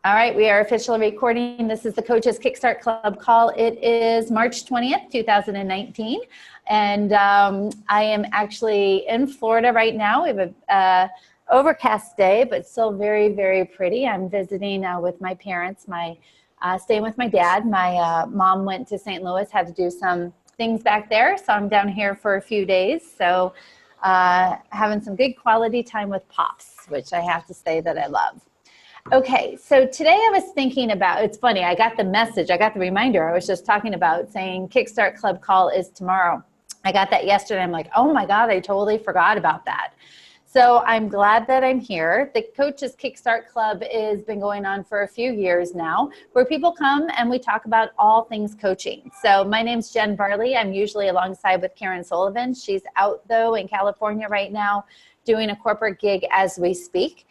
All right, we are officially recording. This is the Coaches Kickstart Club call. It is March 20th, 2019, and I am actually in Florida right now. We have a overcast day, but still very, very pretty. I'm visiting with my parents, staying with my dad. My mom went to St. Louis, had to do some things back there, so I'm down here for a few days. So having some good quality time with Pops, which I have to say that I love. Okay, so today I was thinking about, it's funny, I got the message, I got the reminder, I was just talking about saying Kickstart Club call is tomorrow. I got that yesterday, I'm like, oh my God, I totally forgot about that. So I'm glad that I'm here. The Coaches Kickstart Club has been going on for a few years now, where people come and we talk about all things coaching. So my name's Jenn Barley. I'm usually alongside with Karen Sullivan. She's out though in California right now doing a corporate gig as we speak.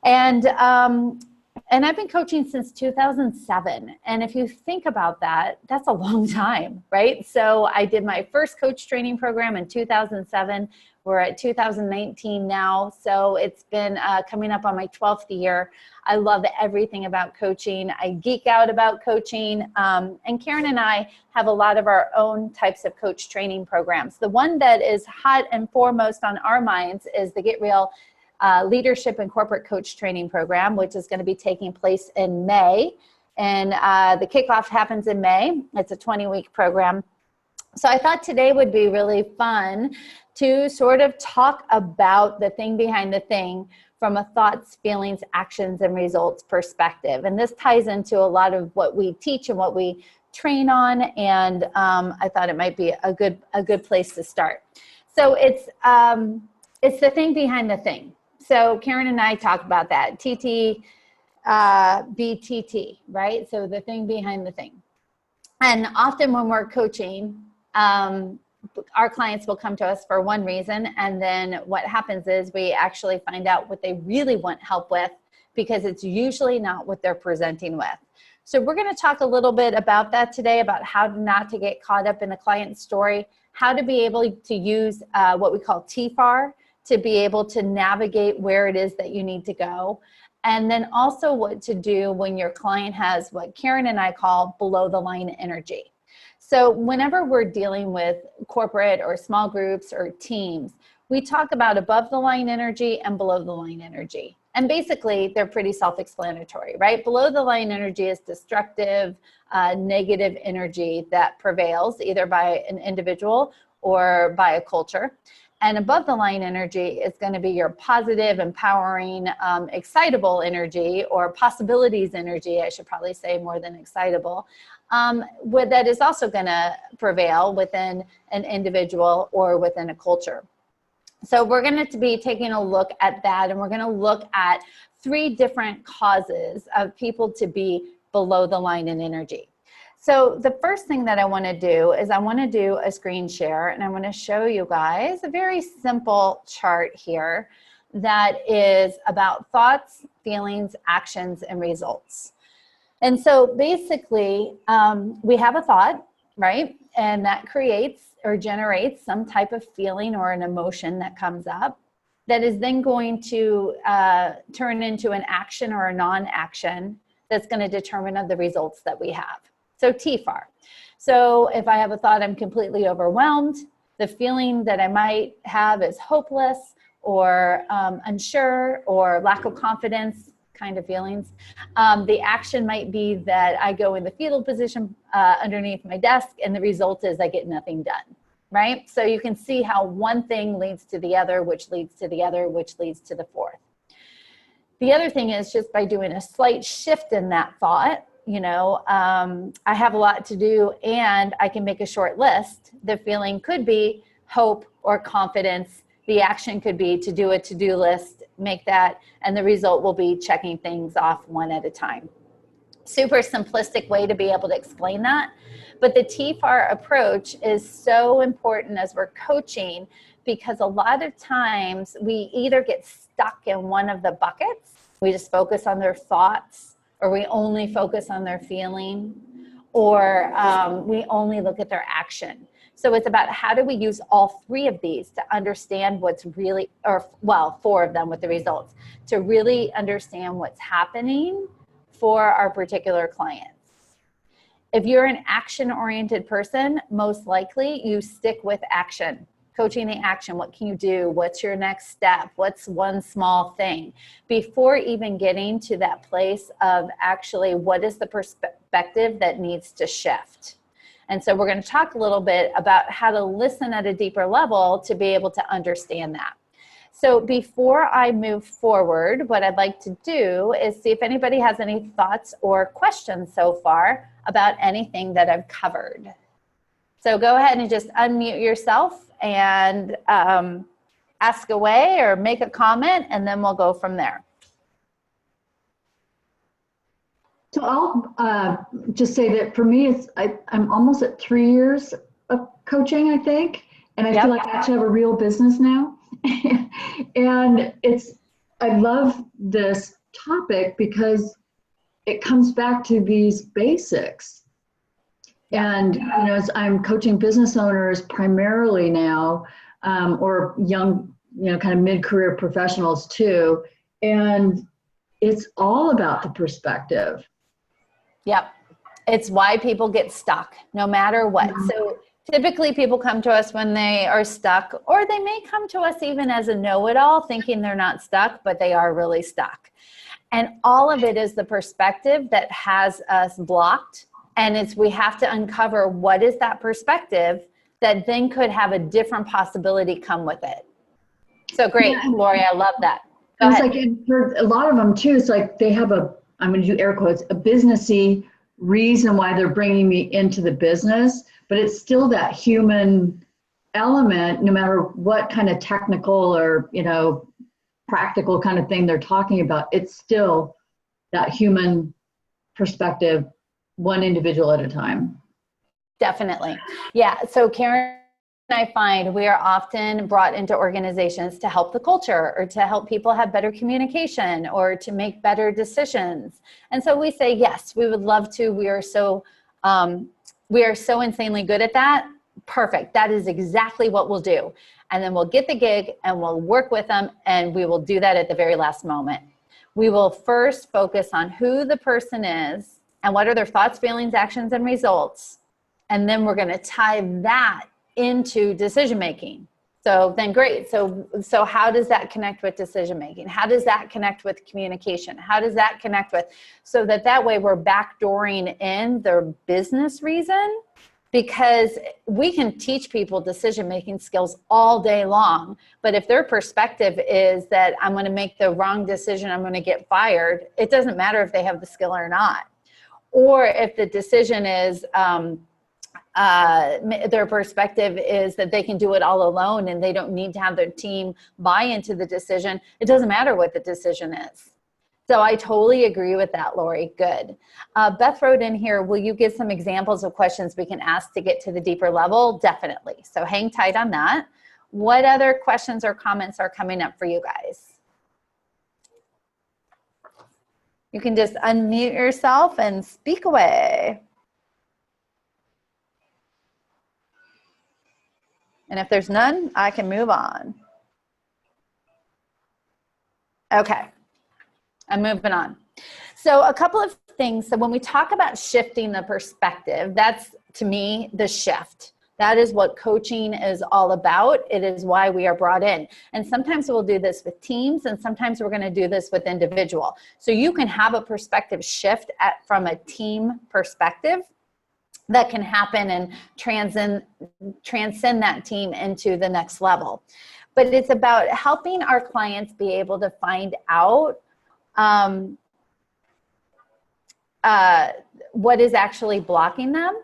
And I've been coaching since 2007. And if you think about that, that's a long time, right? So I did my first coach training program in 2007. We're at 2019 now. So it's been coming up on my 12th year. I love everything about coaching. I geek out about coaching. And Karen and I have a lot of our own types of coach training programs. The one that is hot and foremost on our minds is the Get Real Leadership and Corporate Coach Training Program, which is going to be taking place in May. And the kickoff happens in May. It's a 20-week program. So I thought today would be really fun to sort of talk about the thing behind the thing from a thoughts, feelings, actions, and results perspective. And this ties into a lot of what we teach and what we train on. And I thought it might be a good place to start. So it's the thing behind the thing. So Karen and I talk about that, BTT, right? So the thing behind the thing. And often when we're coaching, our clients will come to us for one reason. And then what happens is we actually find out what they really want help with, because it's usually not what they're presenting with. So we're going to talk a little bit about that today, about how not to get caught up in a client's story, how to be able to use what we call TFR, to be able to navigate where it is that you need to go. And then also what to do when your client has what Karen and I call below the line energy. So whenever we're dealing with corporate or small groups or teams, we talk about above the line energy and below the line energy. And basically they're pretty self-explanatory, right? Below the line energy is destructive, negative energy that prevails either by an individual or by a culture. And above the line energy is going to be your positive, empowering, excitable energy, or possibilities energy, I should probably say more than excitable, that is also going to prevail within an individual or within a culture. So we're going to be taking a look at that, and we're going to look at 3 different causes of people to be below the line in energy. So the first thing that I want to do is I want to do a screen share, and I want to show you guys a very simple chart here that is about thoughts, feelings, actions, and results. And so basically we have a thought, right? And that creates or generates some type of feeling or an emotion that comes up that is then going to turn into an action or a non-action that's going to determine the results that we have. So TFR. So if I have a thought I'm completely overwhelmed, the feeling that I might have is hopeless or unsure or lack of confidence kind of feelings. The action might be that I go in the fetal position underneath my desk, and the result is I get nothing done, right? So you can see how one thing leads to the other, which leads to the other, which leads to the fourth. The other thing is just by doing a slight shift in that thought, you know, I have a lot to do and I can make a short list. The feeling could be hope or confidence. The action could be to do a to-do list, make that, and the result will be checking things off one at a time. Super simplistic way to be able to explain that. But the TFR approach is so important as we're coaching, because a lot of times we either get stuck in one of the buckets, we just focus on their thoughts, or we only focus on their feeling, or we only look at their action. So it's about how do we use all 3 of these to understand what's really, or well, 4 of them with the results, to really understand what's happening for our particular clients. If you're an action-oriented person, most likely you stick with action. Coaching the action, what can you do? What's your next step? What's one small thing? Before even getting to that place of actually what is the perspective that needs to shift. And so we're going to talk a little bit about how to listen at a deeper level to be able to understand that. So before I move forward, what I'd like to do is see if anybody has any thoughts or questions so far about anything that I've covered. So go ahead and just unmute yourself and ask away or make a comment, and then we'll go from there. So I'll just say that for me, I'm almost at 3 years of coaching, I think, and I feel like I actually have a real business now. And I love this topic because it comes back to these basics. And as I'm coaching business owners primarily now, or young, kind of mid-career professionals too, and it's all about the perspective. Yep. It's why people get stuck no matter what. Mm-hmm. So typically people come to us when they are stuck, or they may come to us even as a know-it-all thinking they're not stuck, but they are really stuck. And all of it is the perspective that has us blocked. And we have to uncover what is that perspective that then could have a different possibility come with it. So great, Lori, I love that. Go ahead. Like for a lot of them too, it's like they have I'm going to do air quotes, a businessy reason why they're bringing me into the business, but it's still that human element, no matter what kind of technical or, practical kind of thing they're talking about. It's still that human perspective, one individual at a time. Definitely. Yeah. So Karen, I find we are often brought into organizations to help the culture or to help people have better communication or to make better decisions. And so we say, yes, we would love to. We are so insanely good at that. Perfect. That is exactly what we'll do. And then we'll get the gig and we'll work with them, and we will do that at the very last moment. We will first focus on who the person is and what are their thoughts, feelings, actions, and results. And then we're going to tie that into decision making. So then great. So how does that connect with decision making? How does that connect with communication? How does that connect with, so that way we're backdooring in their business reason, because we can teach people decision making skills all day long. But if their perspective is that I'm going to make the wrong decision, I'm going to get fired, it doesn't matter if they have the skill or not. Or if the decision is, their perspective is that they can do it all alone and they don't need to have their team buy into the decision, it doesn't matter what the decision is. So I totally agree with that, Lori. Good. Beth wrote in here, will you give some examples of questions we can ask to get to the deeper level? Definitely. So hang tight on that. What other questions or comments are coming up for you guys? You can just unmute yourself and speak away. And if there's none, I can move on. Okay, I'm moving on. So a couple of things. So when we talk about shifting the perspective, that's, to me, the shift. That is what coaching is all about. It is why we are brought in. And sometimes we'll do this with teams, and sometimes we're going to do this with individual. So you can have a perspective shift from a team perspective that can happen and transcend that team into the next level. But it's about helping our clients be able to find out what is actually blocking them,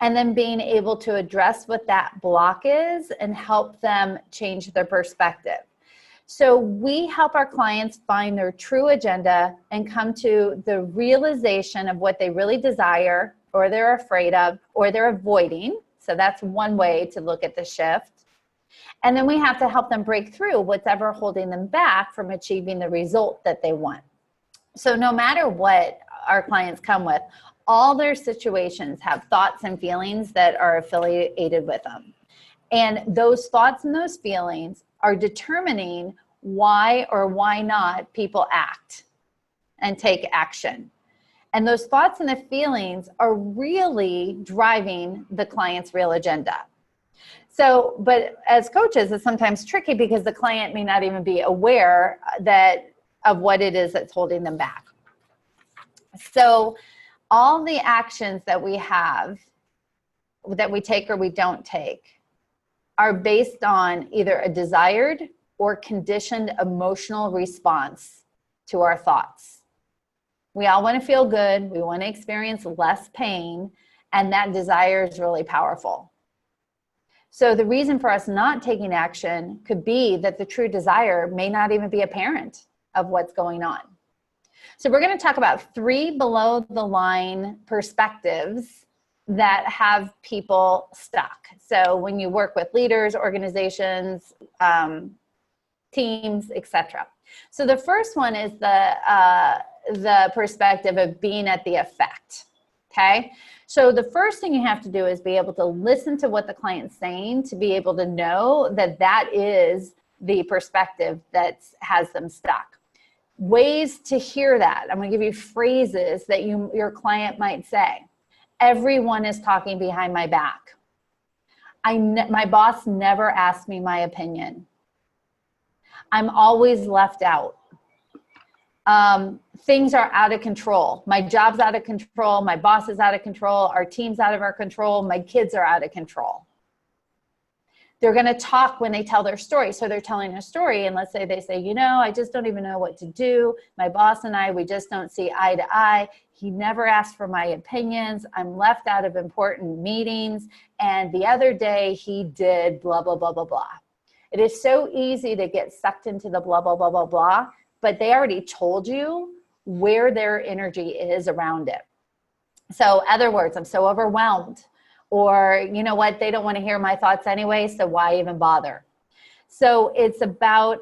and then being able to address what that block is and help them change their perspective. So we help our clients find their true agenda and come to the realization of what they really desire, or they're afraid of, or they're avoiding. So that's one way to look at the shift. And then we have to help them break through what's ever holding them back from achieving the result that they want. So no matter what our clients come with, all their situations have thoughts and feelings that are affiliated with them. And those thoughts and those feelings are determining why or why not people act and take action. And those thoughts and the feelings are really driving the client's real agenda. So, but as coaches, it's sometimes tricky because the client may not even be aware of what it is that's holding them back. So all the actions that we have, that we take or we don't take, are based on either a desired or conditioned emotional response to our thoughts. We all want to feel good. We want to experience less pain, and that desire is really powerful. So the reason for us not taking action could be that the true desire may not even be apparent of what's going on. So we're going to talk about 3 below the line perspectives that have people stuck. So when you work with leaders, organizations, teams, etc. So the first one is the perspective of being at the effect. Okay. So the first thing you have to do is be able to listen to what the client's saying to be able to know that that is the perspective that has them stuck. Ways to hear that. I'm going to give you phrases that your client might say. Everyone is talking behind my back. My boss never asked me my opinion. I'm always left out. Things are out of control. My job's out of control. My boss is out of control. Our team's out of our control. My kids are out of control. They're going to talk when they tell their story. So they're telling a story, and let's say they say, you know, I just don't even know what to do. My boss and I, we just don't see eye to eye. He never asked for my opinions. I'm left out of important meetings. And the other day he did blah, blah, blah, blah, blah. It is so easy to get sucked into the blah, blah, blah, blah, blah, but they already told you where their energy is around it. So other words, I'm so overwhelmed. Or, you know what, they don't want to hear my thoughts anyway, so why even bother? So it's about,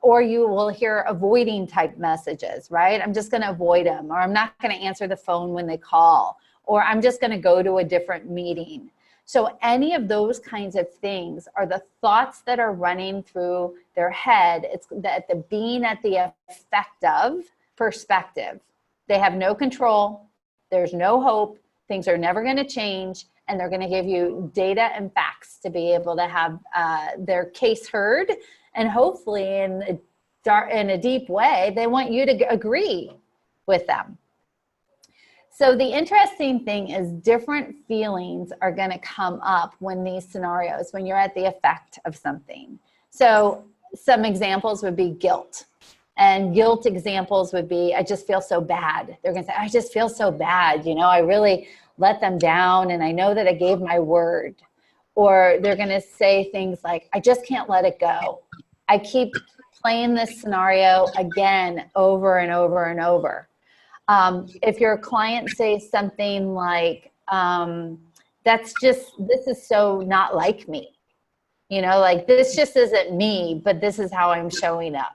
or you will hear avoiding type messages, right? I'm just going to avoid them, or I'm not going to answer the phone when they call, or I'm just going to go to a different meeting. So any of those kinds of things are the thoughts that are running through their head. It's that the being at the effect of perspective. They have no control. There's no hope. Things are never going to change. And they're going to give you data and facts to be able to have their case heard. And hopefully in a deep way, they want you to agree with them. So the interesting thing is different feelings are going to come up when these scenarios, when you're at the effect of something. So some examples would be guilt. And guilt examples would be, I just feel so bad. They're going to say, I just feel so bad. You know, I really let them down, and I know that I gave my word. Or they're going to say things like, I just can't let it go. I keep playing this scenario again, over and over and over. If your client says something like, this is so not like me. You know, like this just isn't me, but this is how I'm showing up.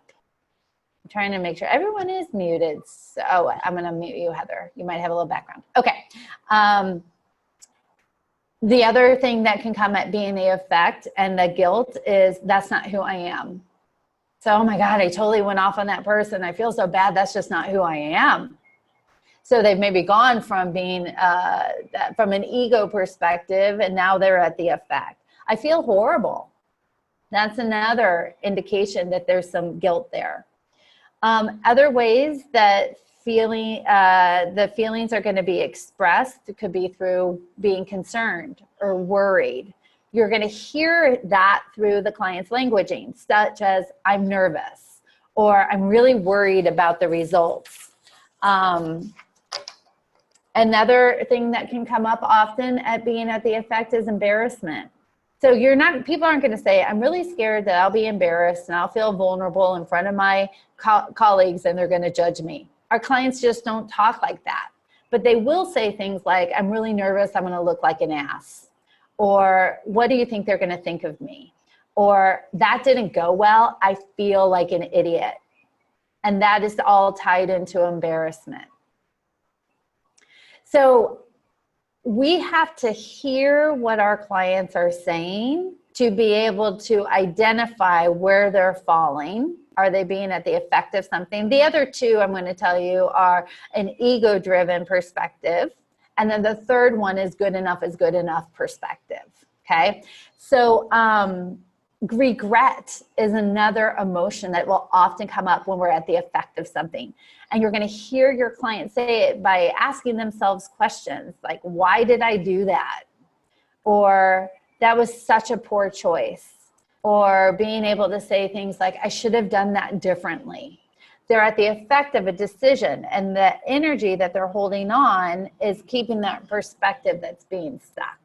I'm trying to make sure everyone is muted. So I'm going to mute you, Heather. You might have a little background. Okay. The other thing that can come at being the effect and the guilt is that's not who I am. So, oh my God, I totally went off on that person. I feel so bad. That's just not who I am. So they've maybe gone from being, from an ego perspective, and now they're at the effect. I feel horrible. That's another indication that there's some guilt there. Other ways that the feelings are going to be expressed, it could be through being concerned or worried. You're going to hear that through the client's languaging, such as I'm nervous or I'm really worried about the results. Another thing that can come up often at being at the effect is embarrassment. So people aren't going to say, I'm really scared that I'll be embarrassed and I'll feel vulnerable in front of my colleagues and they're going to judge me. Our clients just don't talk like that. But they will say things like, I'm really nervous, I'm going to look like an ass. Or what do you think they're going to think of me? Or that didn't go well, I feel like an idiot. And that is all tied into embarrassment. So we have to hear what our clients are saying to be able to identify where they're falling Are they being at the effect of something? The other two I'm going to tell you are an ego-driven perspective. And then the third one is good enough is good enough perspective. Okay. So regret is another emotion that will often come up when we're at the effect of something. And you're going to hear your client say it by asking themselves questions like, why did I do that? Or that was such a poor choice. Or being able to say things like, I should have done that differently. They're at the effect of a decision, and the energy that they're holding on is keeping that perspective that's being stuck.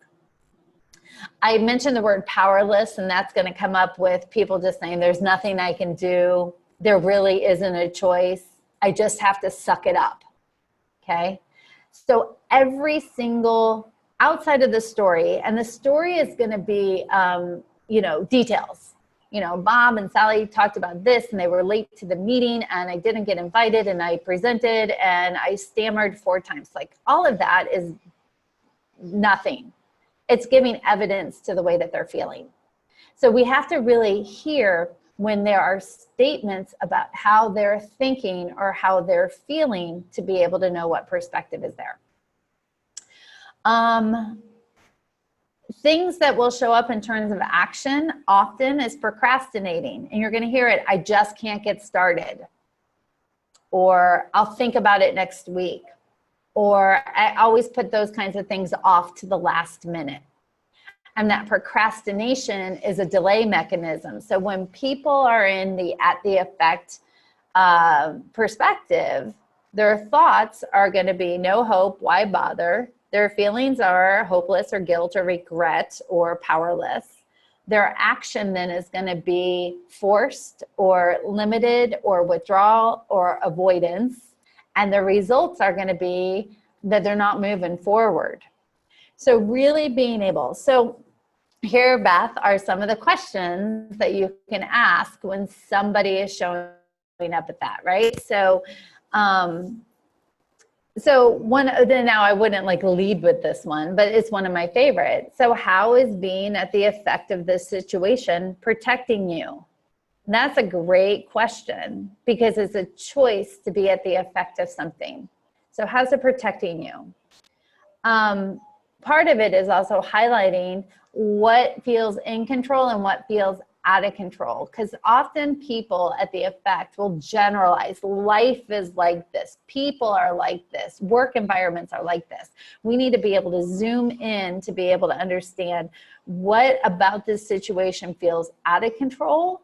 I mentioned the word powerless, and that's going to come up with people just saying, there's nothing I can do. There really isn't a choice. I just have to suck it up. Okay. So every single outside of the story, and the story is going to be, details. Bob and Sally talked about this and they were late to the meeting and I didn't get invited and I presented and I stammered 4 times. Like all of that is nothing. It's giving evidence to the way that they're feeling. So we have to really hear when there are statements about how they're thinking or how they're feeling to be able to know what perspective is there. Things that will show up in terms of action often is procrastinating. And you're going to hear it, I just can't get started. Or I'll think about it next week. Or I always put those kinds of things off to the last minute. And that procrastination is a delay mechanism. So when people are in the at the effect perspective, their thoughts are going to be no hope, why bother? Their feelings are hopeless or guilt or regret or powerless. Their action then is going to be forced or limited or withdrawal or avoidance. And the results are going to be that they're not moving forward. So really being able, so here, Beth, are some of the questions that you can ask when somebody is showing up at that, right? So, now I wouldn't lead with this one, but it's one of my favorites. So how is being at the effect of this situation protecting you? And that's a great question because it's a choice to be at the effect of something. So how's it protecting you? Part of it is also highlighting what feels in control and what feels out of control, because often people at the effect will generalize. Life is like this. People are like this. Work environments are like this. We need to be able to zoom in to be able to understand what about this situation feels out of control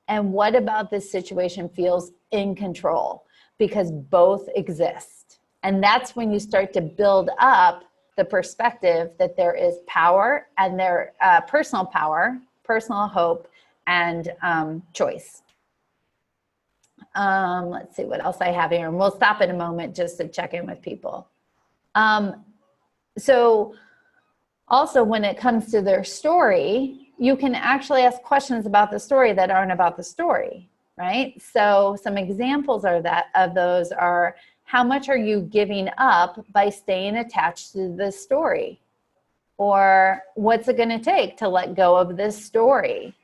and what about this situation feels in control, because both exist. And that's when you start to build up the perspective that there is power and there personal power, personal hope, and choice. Let's see what else I have here. And we'll stop in a moment just to check in with people. So also when it comes to their story, you can actually ask questions about the story that aren't about the story, right? So some examples of those are, how much are you giving up by staying attached to this story? Or what's it going to take to let go of this story?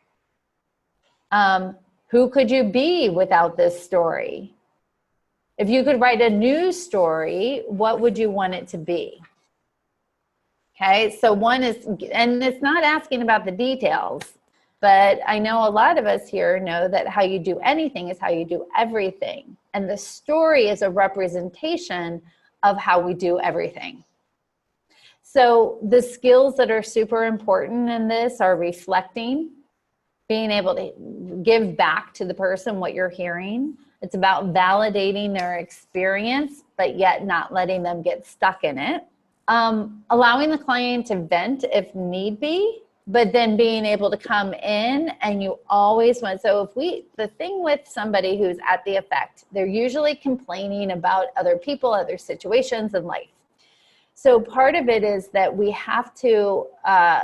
Who could you be without this story? If you could write a new story, what would you want it to be? Okay, so one is, and it's not asking about the details, but I know a lot of us here know that how you do anything is how you do everything. And the story is a representation of how we do everything. So the skills that are super important in this are reflecting, being able to give back to the person what you're hearing. It's about validating their experience, but yet not letting them get stuck in it. Allowing the client to vent if need be, but then being able to come in, and you always want, so the thing with somebody who's at the effect, they're usually complaining about other people, other situations in life. So part of it is that we have to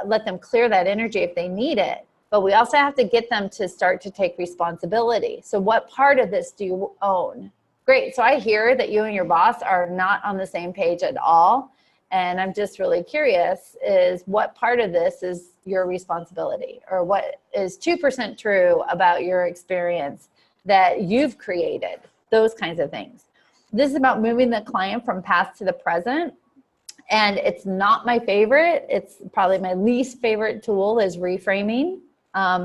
let them clear that energy if they need it, but we also have to get them to start to take responsibility. So what part of this do you own? Great, so I hear that you and your boss are not on the same page at all. And I'm just really curious, is what part of this is your responsibility, or what is 2% true about your experience that you've created, those kinds of things. This is about moving the client from past to the present. And it's not my favorite. It's probably my least favorite tool is reframing,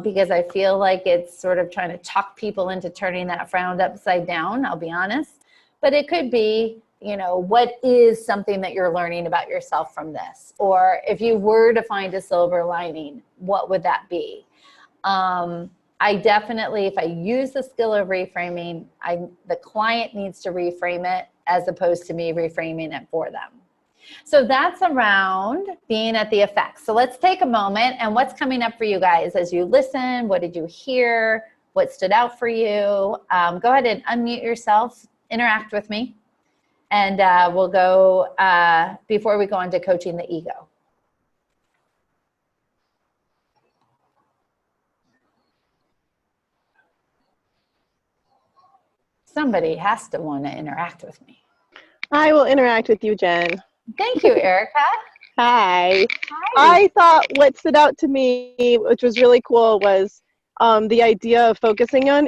because I feel like it's sort of trying to talk people into turning that frown upside down, I'll be honest. But it could be, you know, what is something that you're learning about yourself from this? Or if you were to find a silver lining, what would that be? I definitely, if I use the skill of reframing, the client needs to reframe it as opposed to me reframing it for them. So that's around being at the effects. So let's take a moment, and what's coming up for you guys as you listen? What did you hear? What stood out for you? Go ahead and unmute yourself, interact with me, and we'll go, before we go on to coaching the ego. Somebody has to want to interact with me. I will interact with you, Jen. Thank you, Erica. Hi. Hi. I thought what stood out to me, which was really cool, was the idea of focusing on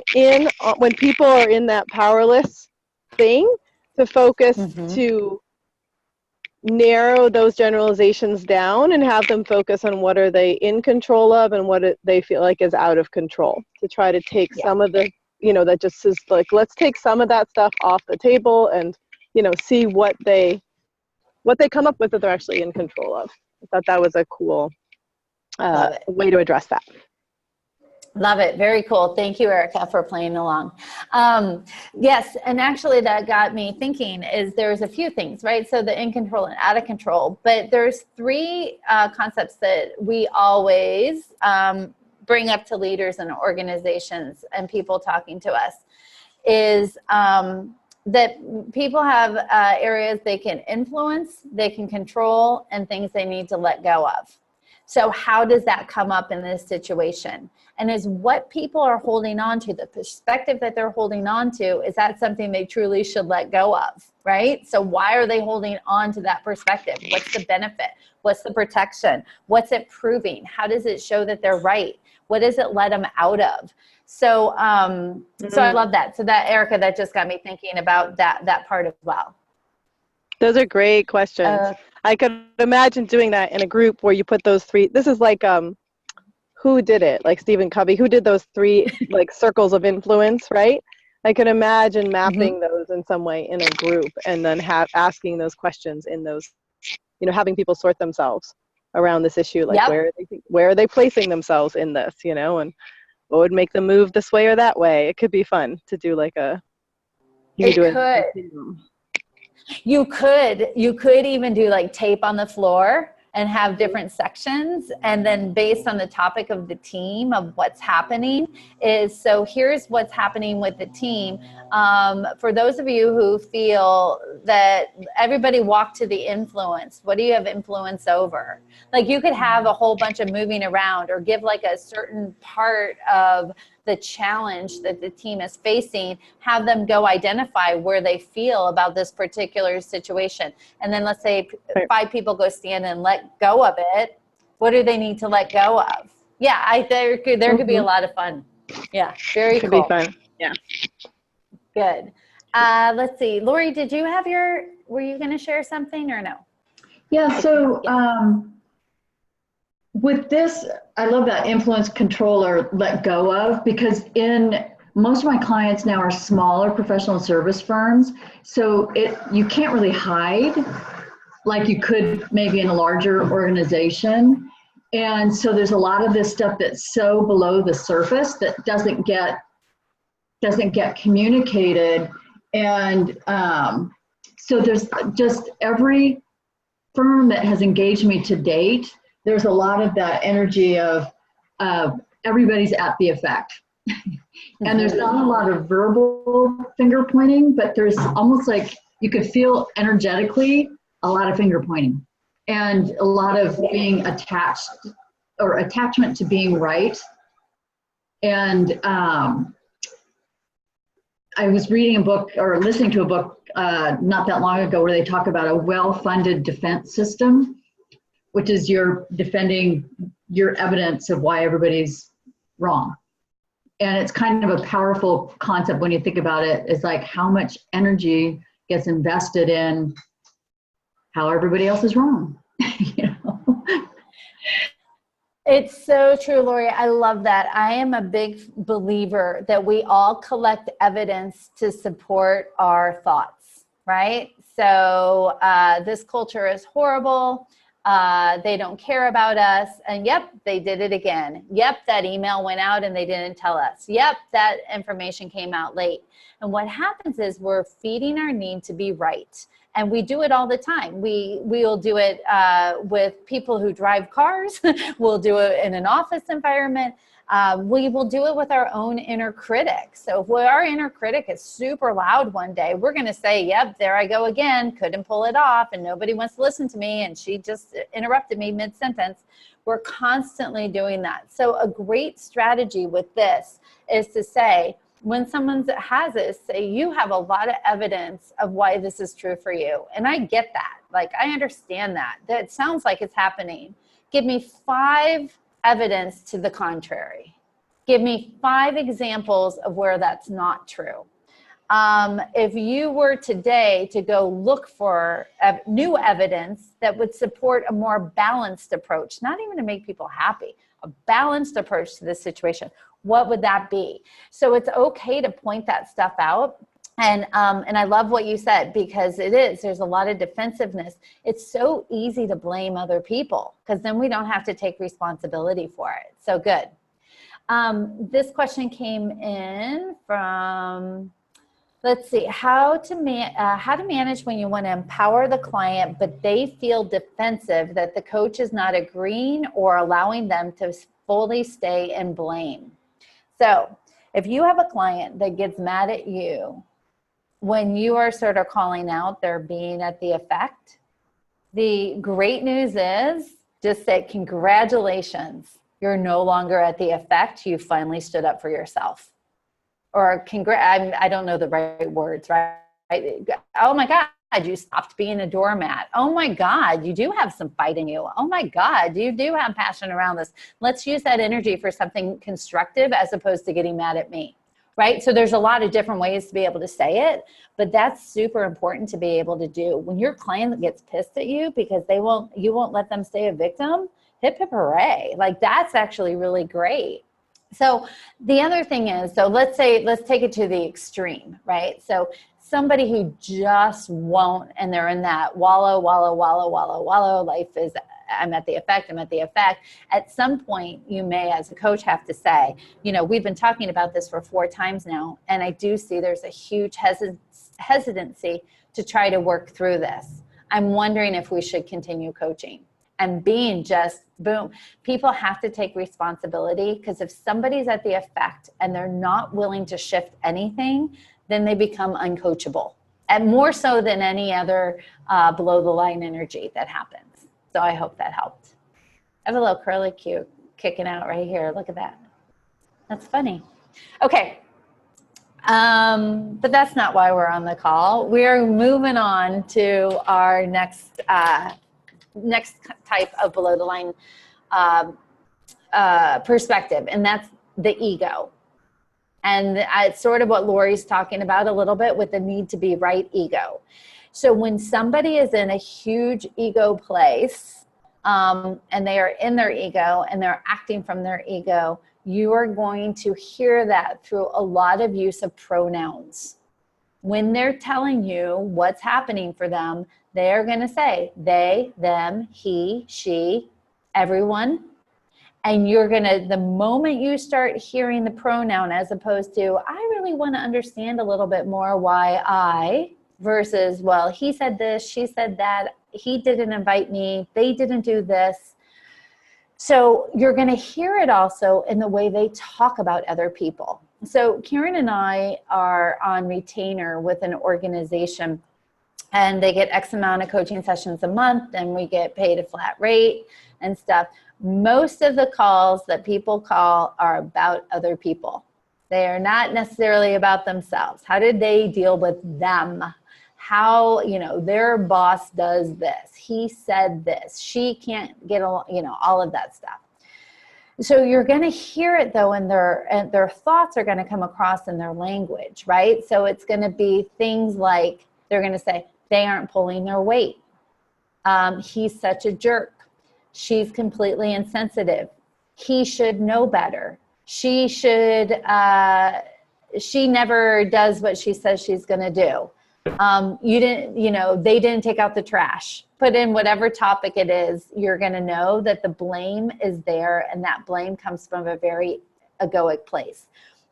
when people are in that powerless thing, to focus to narrow those generalizations down and have them focus on what are they in control of and what they feel like is out of control, to try to take some of the, you know, that just is like, let's take some of that stuff off the table and, you know, see what they come up with that they're actually in control of. I thought that was a cool way to address that. Love it. Very cool. Thank you, Erica, for playing along. Yes, and actually that got me thinking is there's a few things, right? So the in control and out of control, but there's three concepts that we always bring up to leaders and organizations and people talking to us is that people have areas they can influence, they can control, and things they need to let go of. So how does that come up in this situation? And is what people are holding on to, the perspective that they're holding on to, is that something they truly should let go of, right? So why are they holding on to that perspective? What's the benefit? What's the protection? What's it proving? How does it show that they're right? What does it let them out of? So, so I love that. So that, Erica, that just got me thinking about that part as well. Those are great questions. I could imagine doing that in a group where you put those three. This is like, who did it? Like Stephen Covey, who did those three like circles of influence, right? I could imagine mapping those in some way in a group, and then asking those questions in those, you know, having people sort themselves around this issue, like where are they placing themselves in this, you know, and what would make them move this way or that way. It could be fun to do like You could even do like tape on the floor and have different sections, and then based on the topic of the team of what's happening is, so here's what's happening with the team. For those of you who feel that everybody walk to the influence, what do you have influence over? Like you could have a whole bunch of moving around, or give like a certain part of the challenge that the team is facing, have them go identify where they feel about this particular situation. And then let's say 5 people go stand and let go of it. What do they need to let go of? Yeah, there could be a lot of fun. Yeah, very cool. Could be fun. Yeah. Good. Let's see. Lori, were you going to share something or no? Yeah, so with this, I love that influence, control, or let go of, because most of my clients now are smaller professional service firms. So you can't really hide like you could maybe in a larger organization. And so there's a lot of this stuff that's so below the surface that doesn't get communicated. And so there's just every firm that has engaged me to date, there's a lot of that energy of everybody's at the effect. And there's not a lot of verbal finger pointing, but there's almost like you could feel energetically a lot of finger pointing and a lot of being attached or attachment to being right. And I was reading a book or listening to a book not that long ago where they talk about a well-funded defense system, which is you're defending your evidence of why everybody's wrong. And it's kind of a powerful concept when you think about it. It's like how much energy gets invested in how everybody else is wrong. You know? It's so true, Lori. I love that. I am a big believer that we all collect evidence to support our thoughts, right? So this culture is horrible. They don't care about us. And yep, they did it again. Yep, that email went out and they didn't tell us. Yep, that information came out late. And what happens is we're feeding our need to be right. And we do it all the time. We'll do it with people who drive cars. We'll do it in an office environment. We will do it with our own inner critic. So if our inner critic is super loud one day, we're going to say, yep, there I go again, couldn't pull it off, and nobody wants to listen to me, and she just interrupted me mid-sentence. We're constantly doing that. So a great strategy with this is to say, when someone has it, say, you have a lot of evidence of why this is true for you. And I get that. Like, I understand that. That sounds like it's happening. Give me 5 evidence to the contrary. Give me 5 examples of where that's not true. If you were today to go look for new evidence that would support a more balanced approach, not even to make people happy, a balanced approach to this situation, what would that be? So it's okay to point that stuff out. And I love what you said, because there's a lot of defensiveness. It's so easy to blame other people because then we don't have to take responsibility for it. So good. This question came in from, let's see, how to manage when you want to empower the client, but they feel defensive that the coach is not agreeing or allowing them to fully stay in blame. So if you have a client that gets mad at you when you are sort of calling out their being at the effect, the great news is just say, congratulations, you're no longer at the effect. You finally stood up for yourself. Or I don't know the right words, right? Oh my God, you stopped being a doormat. Oh my God, you do have some fight in you. Oh my God, you do have passion around this. Let's use that energy for something constructive as opposed to getting mad at me, right? So there's a lot of different ways to be able to say it, but that's super important to be able to do. When your client gets pissed at you because you won't let them stay a victim, hip hip hooray. Like, that's actually really great. So the other thing is, so let's take it to the extreme, right? So somebody who just won't, and they're in that wallow life is, I'm at the effect. At some point, you may, as a coach, have to say, we've been talking about this for 4 times now, and I do see there's a huge hesitancy to try to work through this. I'm wondering if we should continue coaching. And being just, boom, people have to take responsibility, because if somebody's at the effect and they're not willing to shift anything, then they become uncoachable, and more so than any other below the line energy that happens. So I hope that helped. I have a little curly Q kicking out right here. Look at that. That's funny. Okay. But that's not why we're on the call. We're moving on to our next type of below the line perspective, and that's the ego. And it's sort of what Lori's talking about a little bit with the need to be right ego. So when somebody is in a huge ego place, and they are in their ego and they're acting from their ego, you are going to hear that through a lot of use of pronouns. When they're telling you what's happening for them, they're going to say they, them, he, she, everyone. And you're going to, the moment you start hearing the pronoun as opposed to, I really want to understand a little bit more why I, versus, well, he said this, she said that, he didn't invite me, they didn't do this. So you're going to hear it also in the way they talk about other people. So Karen and I are on retainer with an organization, and they get X amount of coaching sessions a month, and we get paid a flat rate and stuff. Most of the calls that people call are about other people. They are not necessarily about themselves. How did they deal with them? How, their boss does this. He said this. She can't get along, all of that stuff. So you're going to hear it though, and their thoughts are going to come across in their language, right? So it's going to be things like, they're going to say, they aren't pulling their weight. He's such a jerk. She's completely insensitive. He should know better. She should, she never does what she says she's going to do. They didn't take out the trash. Put in whatever topic it is, you're going to know that the blame is there, and that blame comes from a very egoic place.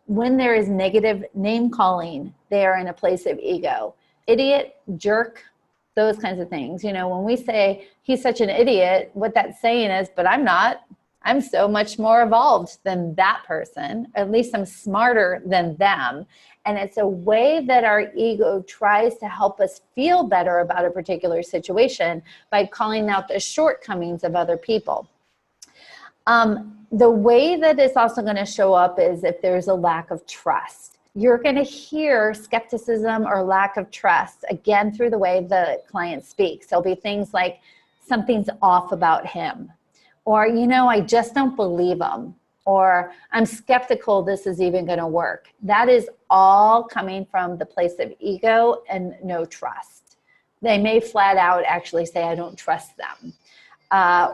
When there is negative name calling, they are in a place of ego. Idiot, jerk, those kinds of things. When we say he's such an idiot, what that's saying is, but I'm not. I'm so much more evolved than that person. At least I'm smarter than them. And it's a way that our ego tries to help us feel better about a particular situation by calling out the shortcomings of other people. The way that it's also going to show up is if there's a lack of trust. You're going to hear skepticism or lack of trust, again, through the way the client speaks. There'll be things like, something's off about him. Or, I just don't believe him. Or I'm skeptical this is even going to work. That is all coming from the place of ego and no trust. They may flat out actually say, I don't trust them.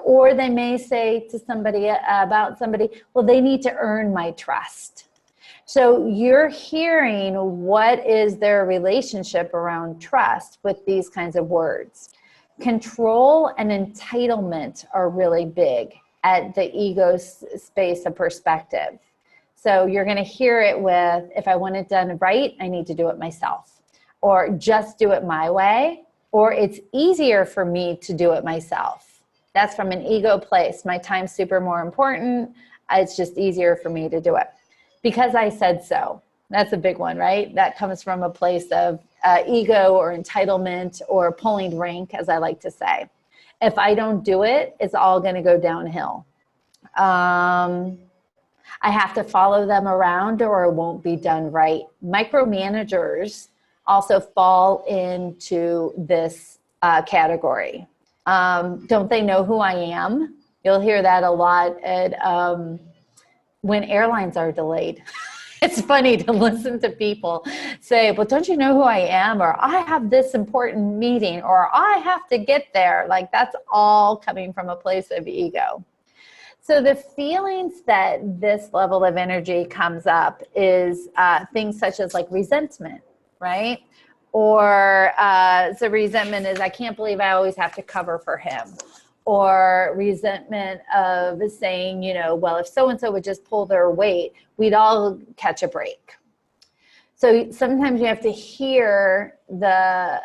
Or they may say to somebody about somebody, well, they need to earn my trust. So you're hearing what is their relationship around trust with these kinds of words. Control and entitlement are really big at the ego space of perspective. So you're going to hear it with, if I want it done right, I need to do it myself. Or just do it my way. Or it's easier for me to do it myself. That's from an ego place. My time's super more important. It's just easier for me to do it. Because I said so. That's a big one, right? That comes from a place of ego or entitlement or pulling rank, as I like to say. If I don't do it, it's all going to go downhill. I have to follow them around or it won't be done right. Micromanagers also fall into this category. Don't they know who I am? You'll hear that a lot at when airlines are delayed. It's funny to listen to people say, well, don't you know who I am? Or I have this important meeting, or I have to get there. Like, that's all coming from a place of ego. So the feelings that this level of energy comes up is things such as like resentment, right? Or so resentment is, I can't believe I always have to cover for him. Or resentment of saying, well, if so-and-so would just pull their weight, we'd all catch a break. So sometimes you have to hear the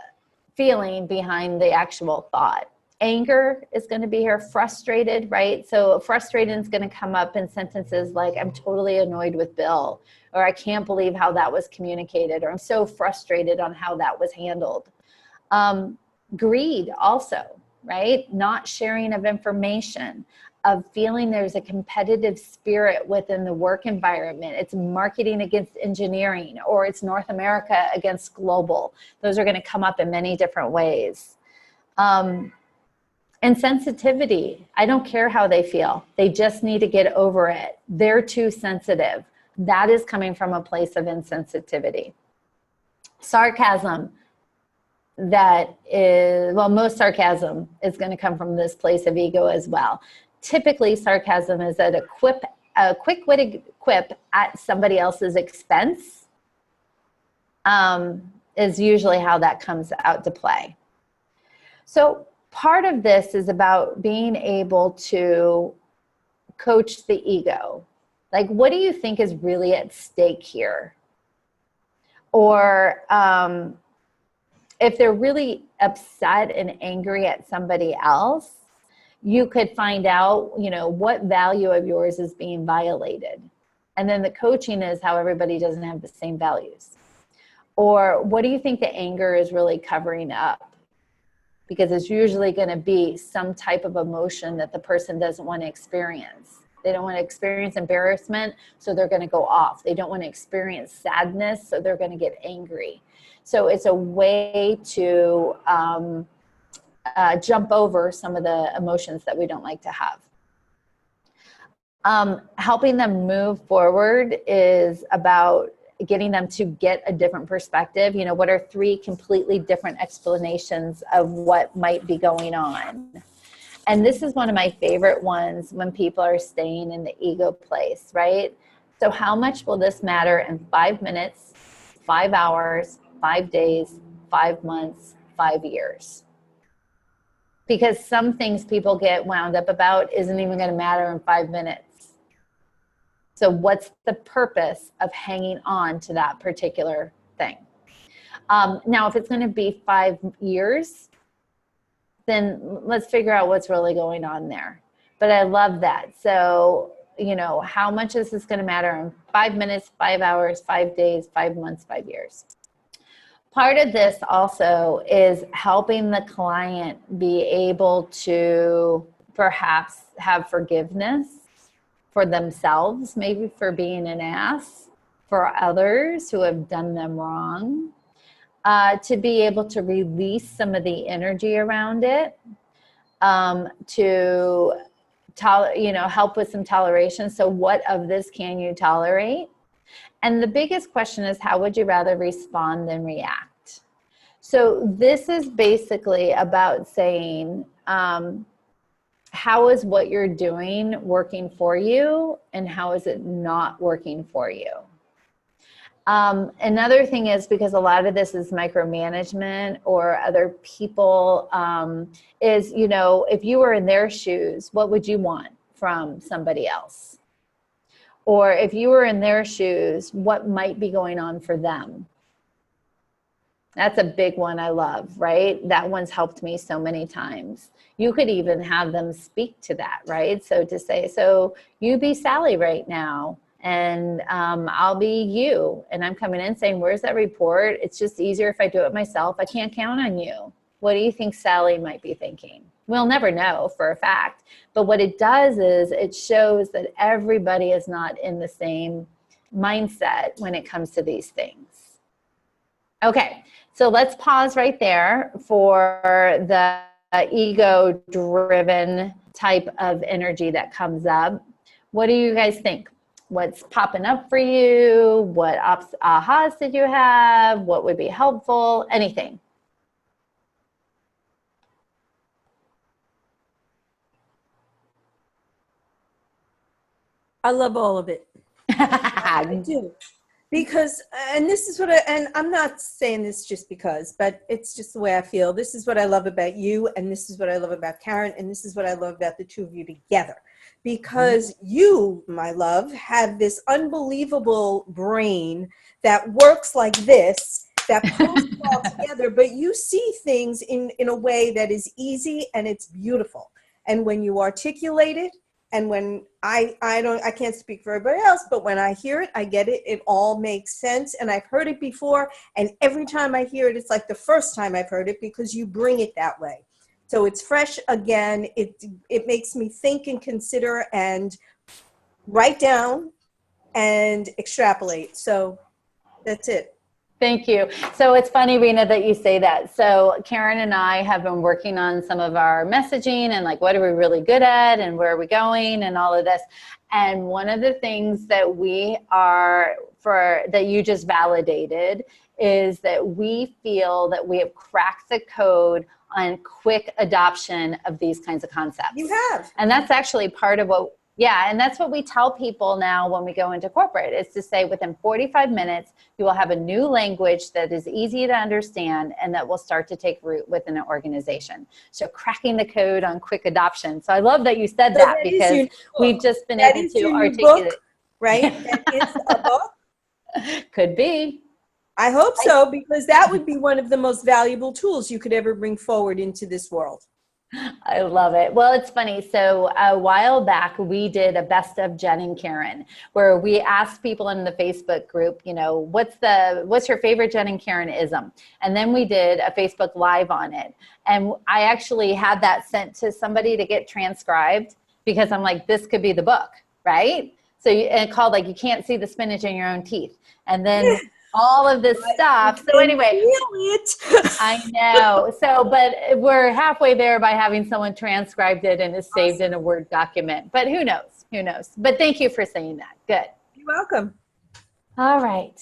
feeling behind the actual thought. Anger is going to be here, frustrated, right? So frustrated is going to come up in sentences like, I'm totally annoyed with Bill, or I can't believe how that was communicated, or I'm so frustrated on how that was handled. Greed also. Right? Not sharing of information, of feeling there's a competitive spirit within the work environment. It's marketing against engineering, or it's North America against global. Those are going to come up in many different ways. And sensitivity. I don't care how they feel. They just need to get over it. They're too sensitive. That is coming from a place of insensitivity. Sarcasm. That is, well, most sarcasm is going to come from this place of ego as well. Typically, sarcasm is at a quick-witted quip at somebody else's expense, is usually how that comes out to play. So part of this is about being able to coach the ego. Like, what do you think is really at stake here? Or, if they're really upset and angry at somebody else, you could find out, what value of yours is being violated. And then the coaching is how everybody doesn't have the same values. Or what do you think the anger is really covering up? Because it's usually going to be some type of emotion that the person doesn't want to experience. They don't want to experience embarrassment, so they're going to go off. They don't want to experience sadness, so they're going to get angry. So it's a way to jump over some of the emotions that we don't like to have. Helping them move forward is about getting them to get a different perspective. You know, what are 3 completely different explanations of what might be going on? And this is one of my favorite ones when people are staying in the ego place, right? So how much will this matter in 5 minutes, 5 hours, 5 days, 5 months, 5 years? Because some things people get wound up about isn't even going to matter in 5 minutes. So what's the purpose of hanging on to that particular thing? Now, if it's going to be 5 years, then let's figure out what's really going on there. But I love that. So, you know, how much is this going to matter in 5 minutes, 5 hours, 5 days, 5 months, 5 years? Part of this also is helping the client be able to perhaps have forgiveness for themselves, maybe for being an ass, for others who have done them wrong, to be able to release some of the energy around it, to help with some toleration. So what of this can you tolerate? And the biggest question is, how would you rather respond than react? So this is basically about saying, how is what you're doing working for you, and how is it not working for you? Another thing is, because a lot of this is micromanagement or other people, is, you know, if you were in their shoes, what would you want from somebody else? Or if you were in their shoes, what might be going on for them? That's a big one I love, right? That one's helped me so many times. You could even have them speak to that, right? So to say, so you be Sally right now, and I'll be you. And I'm coming in saying, where's that report? It's just easier if I do it myself. I can't count on you. What do you think Sally might be thinking? We'll never know for a fact. But what it does is it shows that everybody is not in the same mindset when it comes to these things. Okay, so let's pause right there for the ego-driven type of energy that comes up. What do you guys think? What's popping up for you? What ahas did you have? What would be helpful? Anything? I love all of it. I do. Because, and this is what and I'm not saying this just because, but it's just the way I feel. This is what I love about you, and this is what I love about Karen, and this is what I love about the two of you together. Because you, my love, have this unbelievable brain that works like this, that pulls it all together, but you see things in a way that is easy and it's beautiful. And when you articulate it, and when I can't speak for everybody else, but when I hear it, I get it. It all makes sense. And I've heard it before. And every time I hear it, it's like the first time I've heard it, because you bring it that way. So it's fresh again. It makes me think and consider and write down and extrapolate. So that's it. Thank you. So it's funny, Rena, that you say that. So Karen and I have been working on some of our messaging and like, what are we really good at and where are we going and all of this. And one of the things that that you just validated is that we feel that we have cracked the code on quick adoption of these kinds of concepts. You have. And that's actually part of what, and that's what we tell people now when we go into corporate, is to say within 45 minutes, you will have a new language that is easy to understand and that will start to take root within an organization. So cracking the code on quick adoption. So I love that you said that, because we've just been able to articulate it. Right? That is a book? Could be. I hope so, because that would be one of the most valuable tools you could ever bring forward into this world. I love it. Well, it's funny. So a while back, we did a best of Jenn and Karen, where we asked people in the Facebook group, you know, what's your favorite Jenn and Karen-ism? And then we did a Facebook Live on it. And I actually had that sent to somebody to get transcribed, because I'm like, this could be the book, right? So it called like, you can't see the spinach in your own teeth. And then all of this stuff. So anyway, I know. So, but we're halfway there by having someone transcribed it and is saved in a Word document. But who knows? Who knows? But thank you for saying that. Good. You're welcome. All right.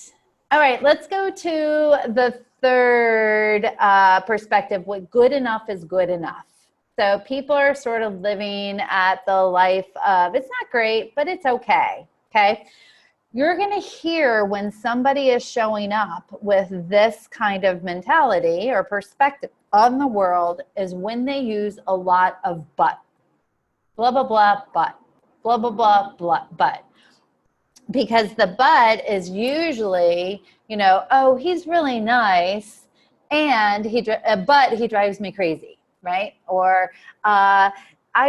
All right. Let's go to the third perspective. What good enough is good enough. So people are sort of living at the life of, it's not great, but it's okay. Okay. You're going to hear when somebody is showing up with this kind of mentality or perspective on the world is when they use a lot of but. Blah, blah, blah, but. Blah, blah, blah, blah, but. Because the but is usually, you know, oh, he's really nice, and but he drives me crazy, right? Or I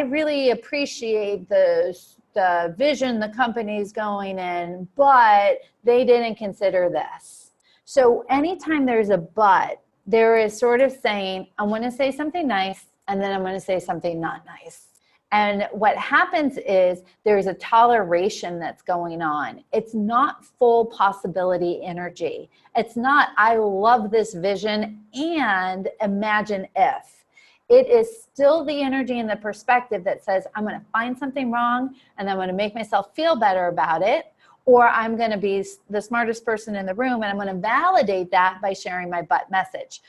really appreciate the vision the company's going in, but they didn't consider this. So anytime there's a but, there is sort of saying, I'm going to say something nice, and then I'm going to say something not nice. And what happens is there's a toleration that's going on. It's not full possibility energy. It's not, I love this vision and imagine if. It is still the energy and the perspective that says, I'm going to find something wrong and I'm going to make myself feel better about it. Or I'm going to be the smartest person in the room and I'm going to validate that by sharing my but message.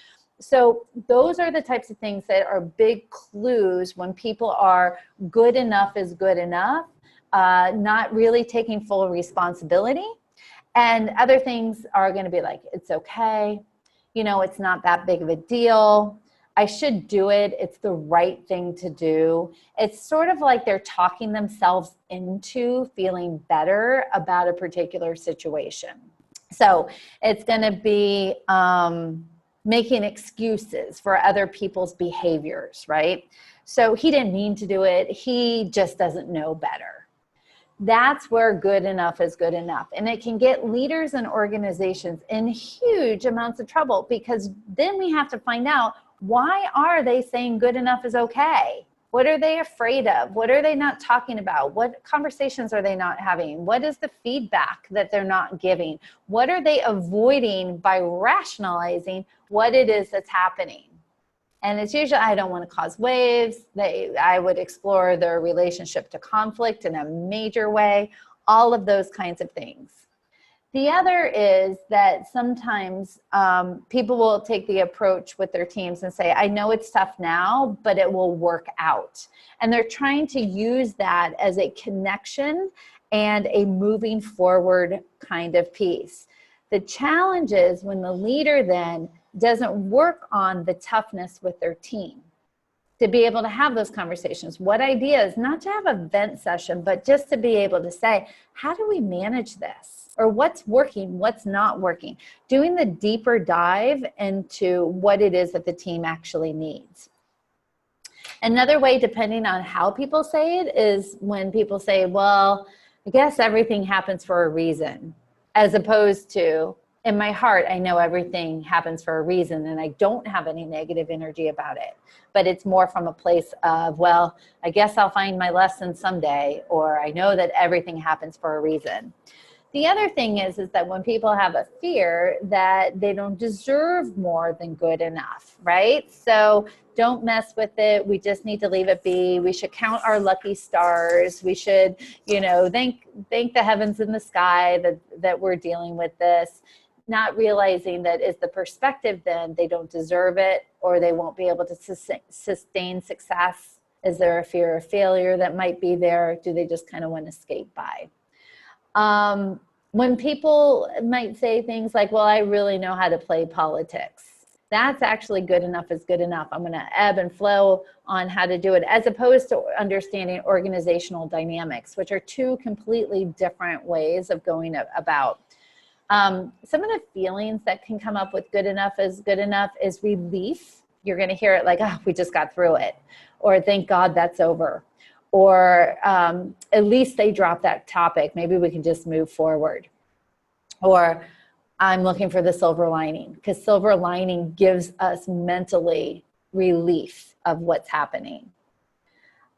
So those are the types of things that are big clues when people are good enough is good enough, not really taking full responsibility. And other things are going to be like, it's okay. You know, it's not that big of a deal. I should do it. It's the right thing to do. It's sort of like they're talking themselves into feeling better about a particular situation. So it's going to be, making excuses for other people's behaviors, right? So he didn't mean to do it. He just doesn't know better. That's where good enough is good enough. And it can get leaders and organizations in huge amounts of trouble because then we have to find out, why are they saying good enough is okay? What are they afraid of? What are they not talking about? What conversations are they not having? What is the feedback that they're not giving? What are they avoiding by rationalizing what it is that's happening? And it's usually, I don't want to cause waves. I would explore their relationship to conflict in a major way, all of those kinds of things. The other is that sometimes people will take the approach with their teams and say, I know it's tough now, but it will work out. And they're trying to use that as a connection and a moving forward kind of piece. The challenge is when the leader then doesn't work on the toughness with their team to be able to have those conversations. What ideas, not to have a vent session, but just to be able to say, how do we manage this? Or what's working, what's not working? Doing the deeper dive into what it is that the team actually needs. Another way, depending on how people say it, is when people say, well, I guess everything happens for a reason, as opposed to, in my heart, I know everything happens for a reason and I don't have any negative energy about it. But it's more from a place of, well, I guess I'll find my lesson someday, or I know that everything happens for a reason. The other thing is that when people have a fear that they don't deserve more than good enough, right? So don't mess with it. We just need to leave it be. We should count our lucky stars. We should, you know, thank the heavens in the sky that we're dealing with this, not realizing that is the perspective then they don't deserve it or they won't be able to sustain success. Is there a fear of failure that might be there? Do they just kind of want to skate by? When people might say things like, well, I really know how to play politics. That's actually good enough is good enough. I'm going to ebb and flow on how to do it, as opposed to understanding organizational dynamics, which are two completely different ways of going about. Some of the feelings that can come up with good enough is relief. You're going to hear it like, oh, we just got through it. Or thank God that's over. Or at least they dropped that topic. Maybe we can just move forward. Or I'm looking for the silver lining, because silver lining gives us mentally relief of what's happening.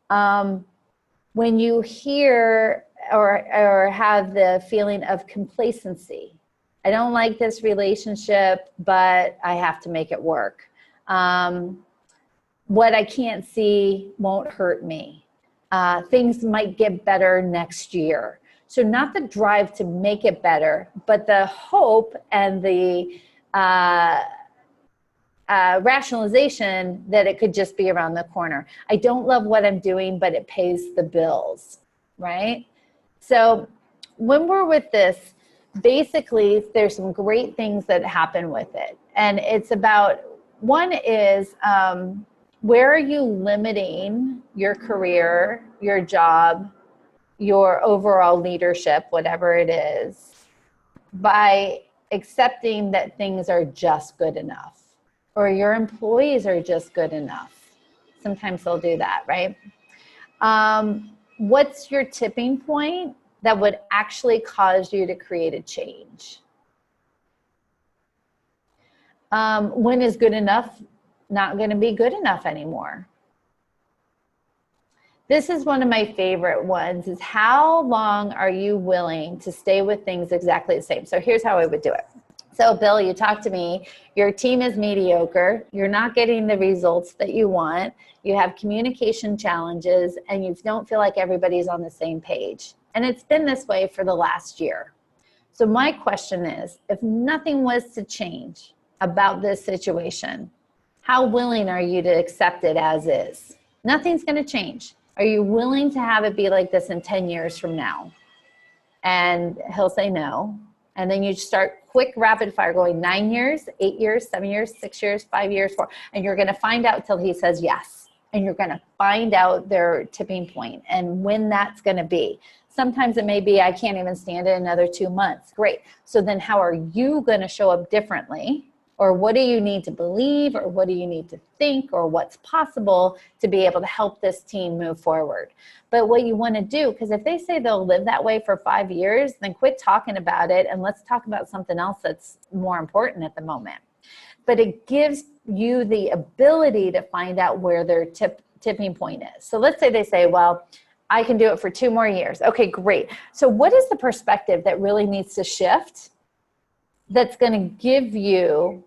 When you hear or have the feeling of complacency, I don't like this relationship, but I have to make it work. What I can't see won't hurt me. things might get better next year. So not the drive to make it better, but the hope and the rationalization that it could just be around the corner. I don't love what I'm doing, but it pays the bills, right? So when we're with this, basically there's some great things that happen with it. And it's about, one is, where are you limiting your career, your job, your overall leadership, whatever it is, by accepting that things are just good enough, or your employees are just good enough. Sometimes they'll do that, right? What's your tipping point that would actually cause you to create a change? When is good enough not going to be good enough anymore? This is one of my favorite ones, is how long are you willing to stay with things exactly the same? So here's how I would do it. So Bill, you talk to me, your team is mediocre, you're not getting the results that you want, you have communication challenges, and you don't feel like everybody's on the same page. And it's been this way for the last year. So my question is, if nothing was to change about this situation, how willing are you to accept it as is? Nothing's going to change. Are you willing to have it be like this in 10 years from now? And he'll say no. And then you start quick rapid fire going 9 years, 8 years, 7 years, 6 years, 5 years, 4. And you're going to find out till he says yes. And you're going to find out their tipping point and when that's going to be. Sometimes it may be, I can't even stand it another 2 months. Great. So then how are you going to show up differently? Or what do you need to believe, or what do you need to think, or what's possible to be able to help this team move forward? But what you want to do, because if they say they'll live that way for 5 years, then quit talking about it and let's talk about something else that's more important at the moment. But it gives you the ability to find out where their tipping point is. So let's say they say, well, I can do it for 2 more years. Okay, great. So what is the perspective that really needs to shift that's going to give you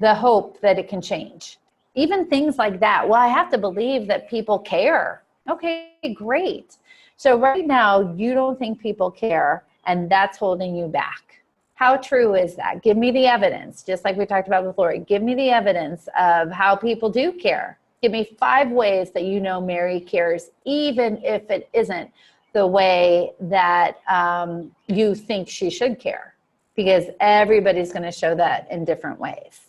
the hope that it can change? Even things like that. Well, I have to believe that people care. Okay, great. So right now, you don't think people care, and that's holding you back. How true is that? Give me the evidence. Just like we talked about with Lori, give me the evidence of how people do care. Give me 5 ways that you know Mary cares, even if it isn't the way that you think she should care, because everybody's going to show that in different ways.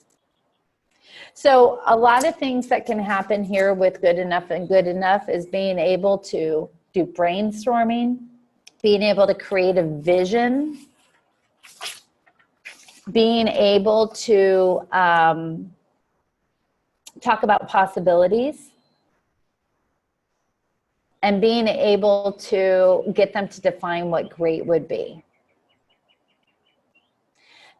So a lot of things that can happen here with good enough and good enough is being able to do brainstorming, being able to create a vision, being able to talk about possibilities, and being able to get them to define what great would be.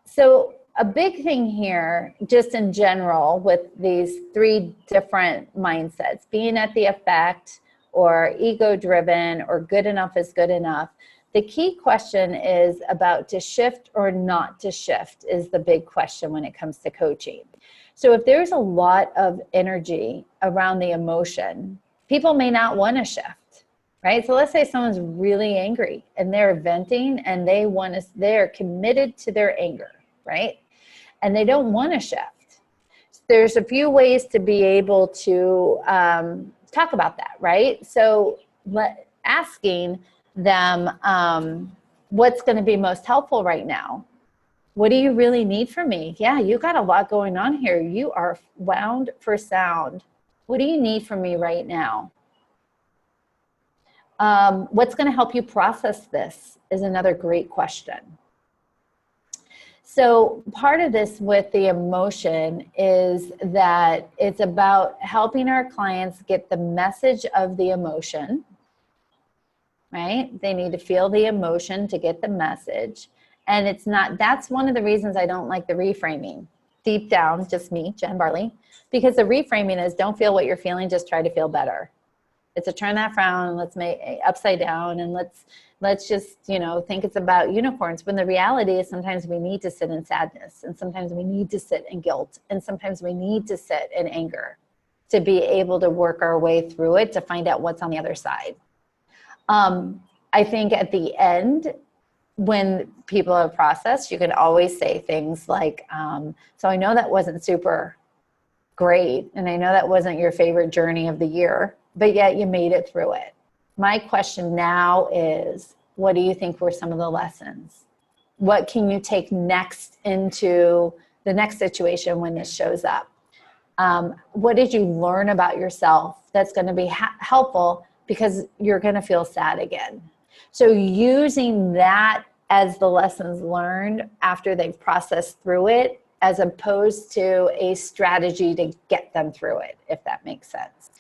So a big thing here, just in general, with these 3 different mindsets, being at the effect, or ego-driven, or good enough is good enough, the key question is about to shift or not to shift is the big question when it comes to coaching. So if there's a lot of energy around the emotion, people may not want to shift, right? So let's say someone's really angry and they're venting and they're committed to their anger, right? And they don't want to shift. There's a few ways to be able to talk about that, right? So asking them what's going to be most helpful right now. What do you really need from me? Yeah, you got a lot going on here. You are wound for sound. What do you need from me right now? What's going to help you process this is another great question. So part of this with the emotion is that it's about helping our clients get the message of the emotion, right? They need to feel the emotion to get the message. And it's not, that's one of the reasons I don't like the reframing. Deep down, just me, Jenn Barley, because the reframing is don't feel what you're feeling, just try to feel better. It's a turn that frown and let's make upside down and let's just, think it's about unicorns, when the reality is sometimes we need to sit in sadness, and sometimes we need to sit in guilt, and sometimes we need to sit in anger to be able to work our way through it, to find out what's on the other side. I think at the end, when people have processed, you can always say things like, so I know that wasn't super great, and I know that wasn't your favorite journey of the year, but yet you made it through it. My question now is, what do you think were some of the lessons? What can you take next into the next situation when this shows up? What did you learn about yourself that's going to be helpful, because you're going to feel sad again? So using that as the lessons learned after they've processed through it, as opposed to a strategy to get them through it, if that makes sense.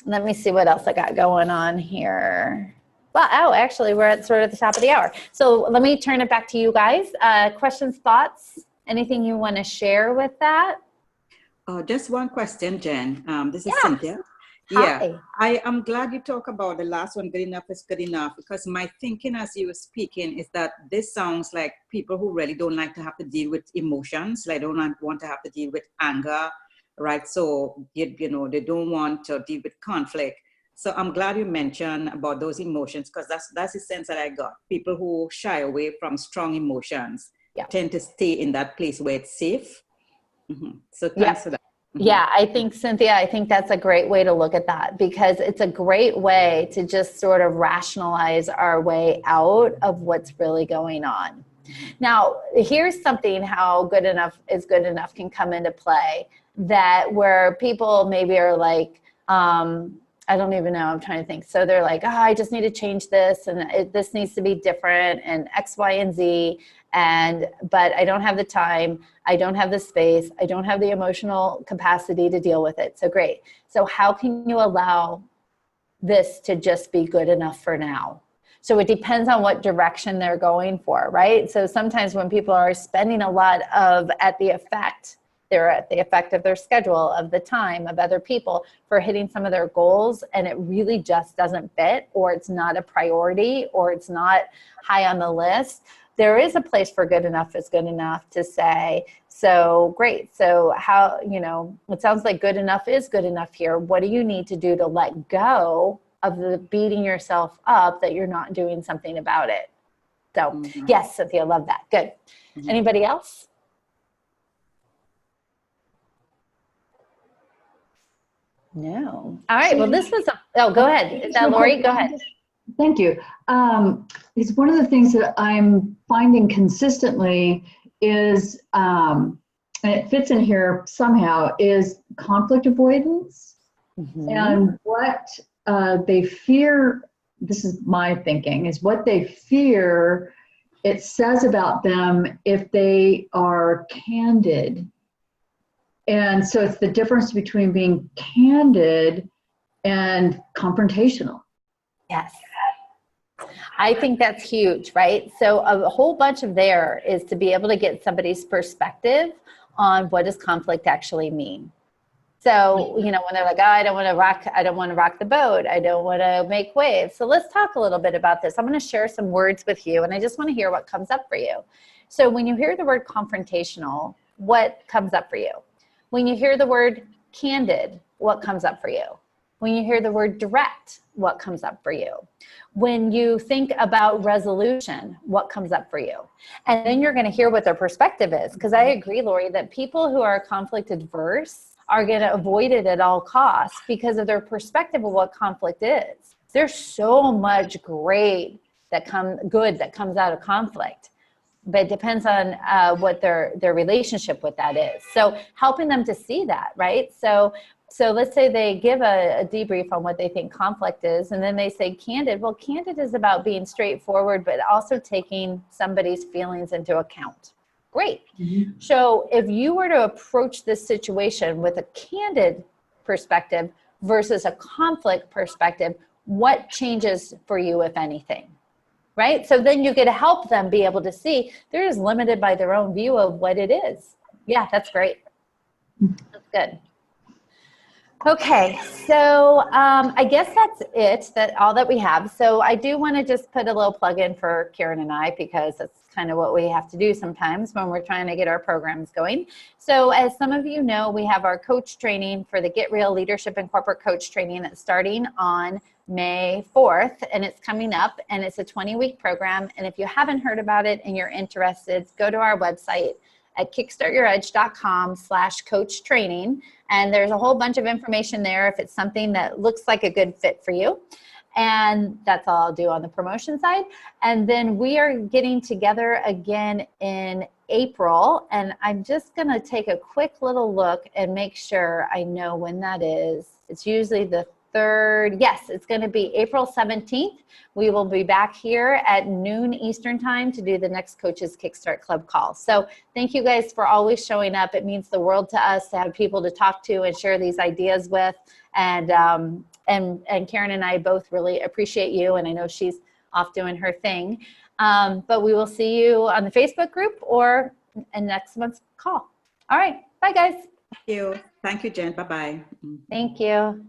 Let me see what else I got going on here. Well, actually, we're at sort of the top of the hour. So let me turn it back to you guys. Questions, thoughts, anything you want to share with that? Just one question, Jen. This is Cynthia. Hi. Yeah, I am glad you talk about the last one, good enough is good enough, because my thinking as you were speaking is that this sounds like people who really don't like to have to deal with emotions, like don't want to have to deal with anger, right? So, you know, they don't want to deal with conflict. So I'm glad you mentioned about those emotions, because that's the sense that I got. People who shy away from strong emotions tend to stay in that place where it's safe. So thanks for that. Yeah, I think, Cynthia, I think that's a great way to look at that, because it's a great way to just sort of rationalize our way out of what's really going on. Now, here's something how good enough is good enough can come into play, that where people maybe are like, I don't even know, I'm trying to think. So they're like, oh, I just need to change this, and this needs to be different, and X, Y, and Z. But I don't have the time, I don't have the space, I don't have the emotional capacity to deal with it. So great. So how can you allow this to just be good enough for now? So it depends on what direction they're going for, right? So sometimes when people are spending a lot of they're at the effect of their schedule, of the time, of other people for hitting some of their goals, and it really just doesn't fit, or it's not a priority, or it's not high on the list. There is a place for good enough is good enough to say, so great. So how, you know, it sounds like good enough is good enough here. What do you need to do to let go of the beating yourself up that you're not doing something about it? So yes, Cynthia, love that. Good. Anybody else? No. All right. Well, this was go ahead. Is that Lori? Go ahead. Thank you. It's one of the things that I'm finding consistently is, and it fits in here somehow, is conflict avoidance. And what they fear, this is my thinking, is what they fear it says about them if they are candid. And so it's the difference between being candid and confrontational. Yes. I think that's huge, right? So a whole bunch of there is to be able to get somebody's perspective on what does conflict actually mean. So, you know, when they're like, oh, I don't want to rock the boat, I don't want to make waves. So let's talk a little bit about this. I'm going to share some words with you, and I just want to hear what comes up for you. So when you hear the word confrontational, what comes up for you? When you hear the word candid, what comes up for you? When you hear the word direct, what comes up for you? When you think about resolution, what comes up for you? And then you're going to hear what their perspective is. Because I agree, Lori, that people who are conflict adverse are going to avoid it at all costs because of their perspective of what conflict is. There's so much good that comes out of conflict. But it depends on what their relationship with that is. So helping them to see that, right? So let's say they give a debrief on what they think conflict is, and then they say candid. Well, candid is about being straightforward, but also taking somebody's feelings into account. Great. So if you were to approach this situation with a candid perspective versus a conflict perspective, what changes for you, if anything? Right? So then you get to help them be able to see they're just limited by their own view of what it is. Yeah, that's great. That's good. Okay, so I guess that's it, that all that we have. So I do want to just put a little plug in for Karen and I, because that's kind of what we have to do sometimes when we're trying to get our programs going. So as some of you know, we have our coach training for the Get Real Leadership and Corporate Coach Training that's starting on May 4th, and it's coming up, and it's a 20-week program. And if you haven't heard about it and you're interested, go to our website at kickstartyouredge.com/coach training. And there's a whole bunch of information there if it's something that looks like a good fit for you. And that's all I'll do on the promotion side. And then we are getting together again in April. And I'm just going to take a quick little look and make sure I know when that is. It's usually the 3rd. Yes, it's going to be April 17th. We will be back here at noon Eastern time to do the next Coaches Kickstart Club call. So thank you guys for always showing up. It means the world to us to have people to talk to and share these ideas with. And Karen and I both really appreciate you. And I know she's off doing her thing. But we will see you on the Facebook group or in next month's call. All right. Bye, guys. Thank you. Thank you, Jen. Bye-bye. Thank you.